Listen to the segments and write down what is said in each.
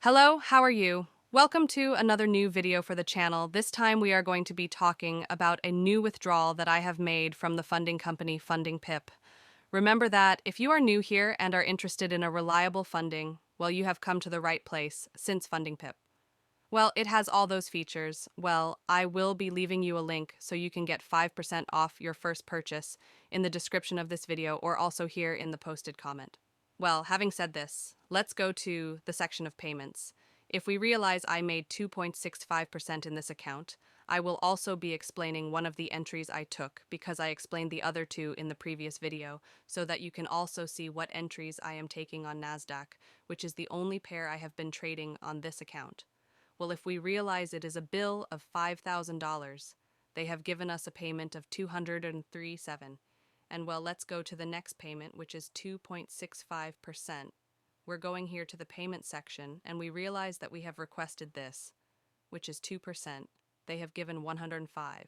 Hello, how are you? Welcome to another new video for the channel. This time we are going to be talking about a new withdrawal that I have made from the funding company Funding Pip. Remember that if you are new here and are interested in a reliable funding, well, you have come to the right place since Funding Pip. Well, it has all those features. Well, I will be leaving you a link so you can get 5% off your first purchase in the description of this video or also here in the posted comment. Well, having said this, let's go to the section of payments. If we realize I made 2.65% in this account, I will also be explaining one of the entries I took because I explained the other two in the previous video so that you can also see what entries I am taking on NASDAQ, which is the only pair I have been trading on this account. Well, if we realize it is a bill of $5,000, they have given us a payment of $203.07. And well, let's go to the next payment, which is 2.65%. We're going here to the payment section, and we realize that we have requested this, which is 2%. They have given 105,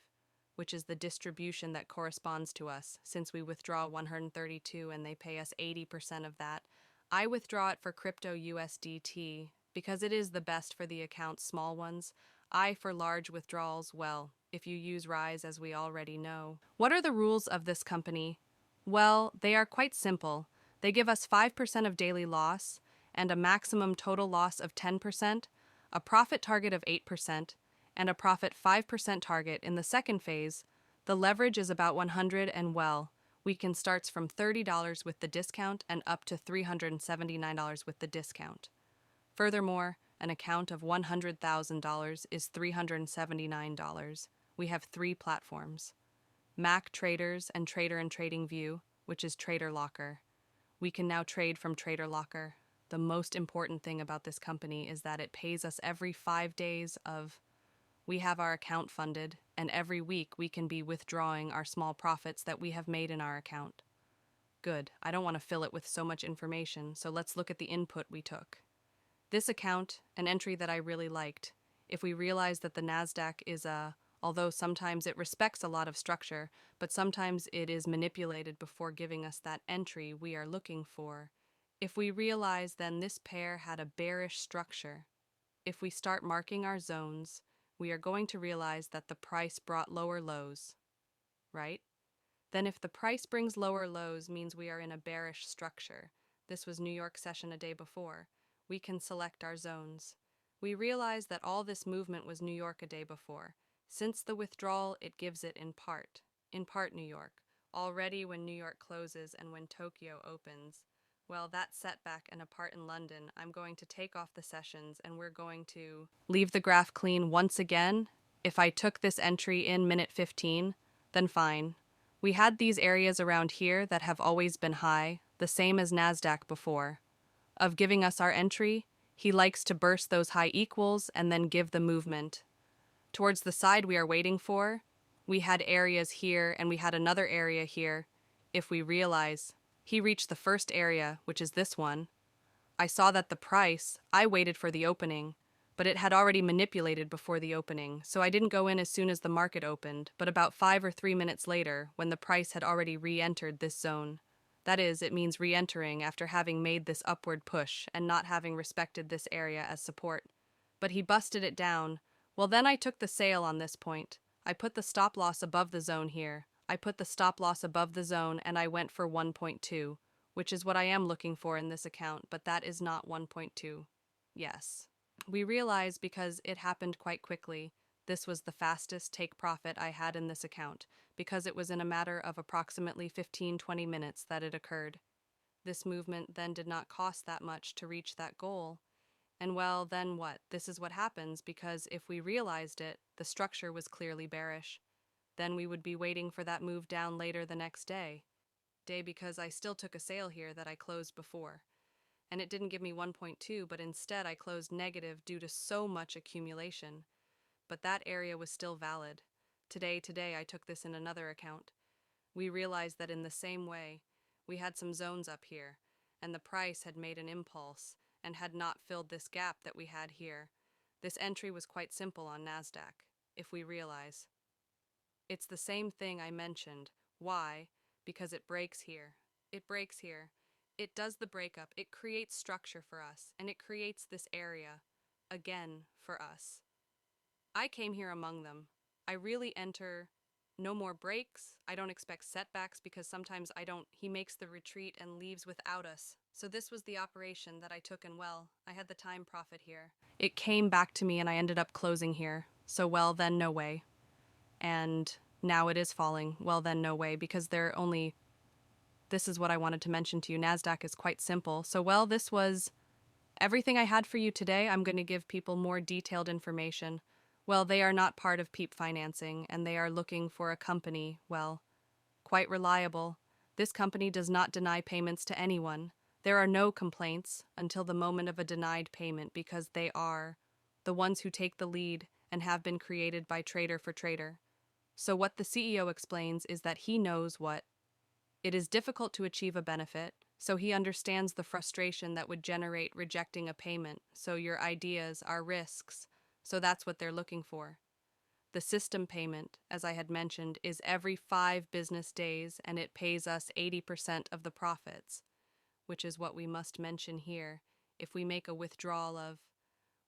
which is the distribution that corresponds to us, since we withdraw 132 and they pay us 80% of that. I withdraw it for crypto USDT because it is the best for the account's small ones. I for large withdrawals, well, if you use Rise as we already know. What are the rules of this company? Well, they are quite simple. They give us 5% of daily loss and a maximum total loss of 10%, a profit target of 8%, and a profit 5% target in the second phase. The leverage is about 100 and well, we can starts from $30 with the discount and up to $379 with the discount. Furthermore, an account of $100,000 is $379. We have 3 platforms: Mac Traders and Trader and Trading View, which is Trader Locker. We can now trade from Trader Locker. The most important thing about this company is that it pays us every 5 days of we have our account funded, and every week we can be withdrawing our small profits that we have made in our account. Good, I don't want to fill it with so much information, so let's look at the input we took. This account, an entry that I really liked. If we realize that the NASDAQ is although sometimes it respects a lot of structure, but sometimes it is manipulated before giving us that entry we are looking for. If we realize then this pair had a bearish structure, if we start marking our zones, we are going to realize that the price brought lower lows, right? Then if the price brings lower lows means we are in a bearish structure. This was New York session a day before. We can select our zones. We realize that all this movement was New York a day before. Since the withdrawal, it gives it in part New York. Already when New York closes and when Tokyo opens, well, that setback and a part in London, I'm going to take off the sessions and we're going to leave the graph clean once again. If I took this entry in minute 15, then fine. We had these areas around here that have always been high, the same as NASDAQ before. Of giving us our entry, he likes to burst those high equals and then give the movement. Towards the side we are waiting for, we had areas here and we had another area here. If we realize, he reached the first area, which is this one. I saw that the price, I waited for the opening, but it had already manipulated before the opening, so I didn't go in as soon as the market opened, but about 5 or 3 minutes later, when the price had already re-entered this zone. That is, it means re-entering after having made this upward push and not having respected this area as support. But he busted it down. Well, then I took the sale on this point. I put the stop loss above the zone here. I put the stop loss above the zone and I went for 1.2, which is what I am looking for in this account, but that is not 1.2. Yes. We realize because it happened quite quickly, this was the fastest take profit I had in this account, because it was in a matter of approximately 15-20 minutes that it occurred. This movement then did not cost that much to reach that goal. And well, then what? This is what happens, because if we realized it, the structure was clearly bearish. Then we would be waiting for that move down later the next day, because I still took a sale here that I closed before. And it didn't give me 1.2, but instead I closed negative due to so much accumulation. But that area was still valid. Today I took this in another account. We realized that in the same way, we had some zones up here, and the price had made an impulse and had not filled this gap that we had here. This entry was quite simple on NASDAQ, if we realize. It's the same thing I mentioned. Why? Because it breaks here. It breaks here. It does the breakup, it creates structure for us, and it creates this area, again, for us. I came here among them. I really enter no more breaks. I don't expect setbacks because sometimes I don't. He makes the retreat and leaves without us. So this was the operation that I took, and well, I had the time profit here. It came back to me and I ended up closing here. So well, then no way. And now it is falling. Well, then no way, because they're only. This is what I wanted to mention to you. NASDAQ is quite simple. So well, this was everything I had for you today. I'm going to give people more detailed information. Well, they are not part of PEEP financing, and they are looking for a company, well, quite reliable. This company does not deny payments to anyone. There are no complaints until the moment of a denied payment because they are the ones who take the lead and have been created by trader for trader. So what the CEO explains is that he knows what it is difficult to achieve a benefit, so he understands the frustration that would generate rejecting a payment, so your ideas are risks, so that's what they're looking for. The system payment, as I had mentioned, is every 5 business days and it pays us 80% of the profits, which is what we must mention here. If we make a withdrawal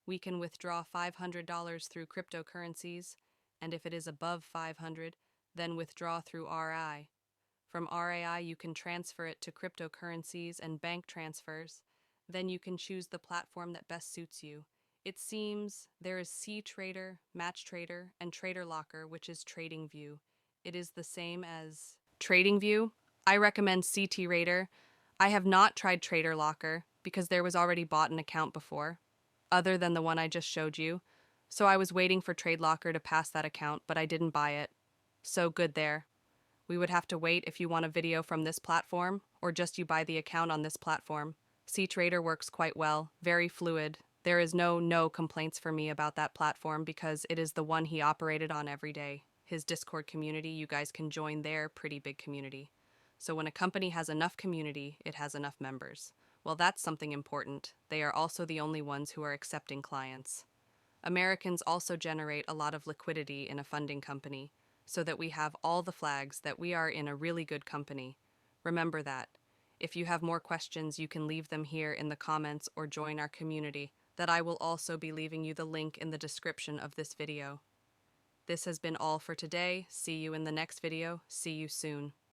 we can withdraw $500 through cryptocurrencies, and if it is above 500, then withdraw through RI. From RAI, you can transfer it to cryptocurrencies and bank transfers. Then you can choose the platform that best suits you. It seems there is C-Trader, Match Trader, and Trader Locker, which is TradingView. It is the same as TradingView. I recommend CT Raider. I have not tried Trader Locker because there was already bought an account before, other than the one I just showed you. So I was waiting for Trade Locker to pass that account, but I didn't buy it. So good there. We would have to wait if you want a video from this platform, or just you buy the account on this platform. C-Trader works quite well, very fluid. There is no complaints for me about that platform because it is the one he operated on every day. His Discord community, you guys can join their pretty big community. So when a company has enough community, it has enough members. Well, that's something important. They are also the only ones who are accepting clients. Americans also generate a lot of liquidity in a funding company, so that we have all the flags that we are in a really good company. Remember that. If you have more questions, you can leave them here in the comments or join our community, that I will also be leaving you the link in the description of this video. This has been all for today. See you in the next video. See you soon.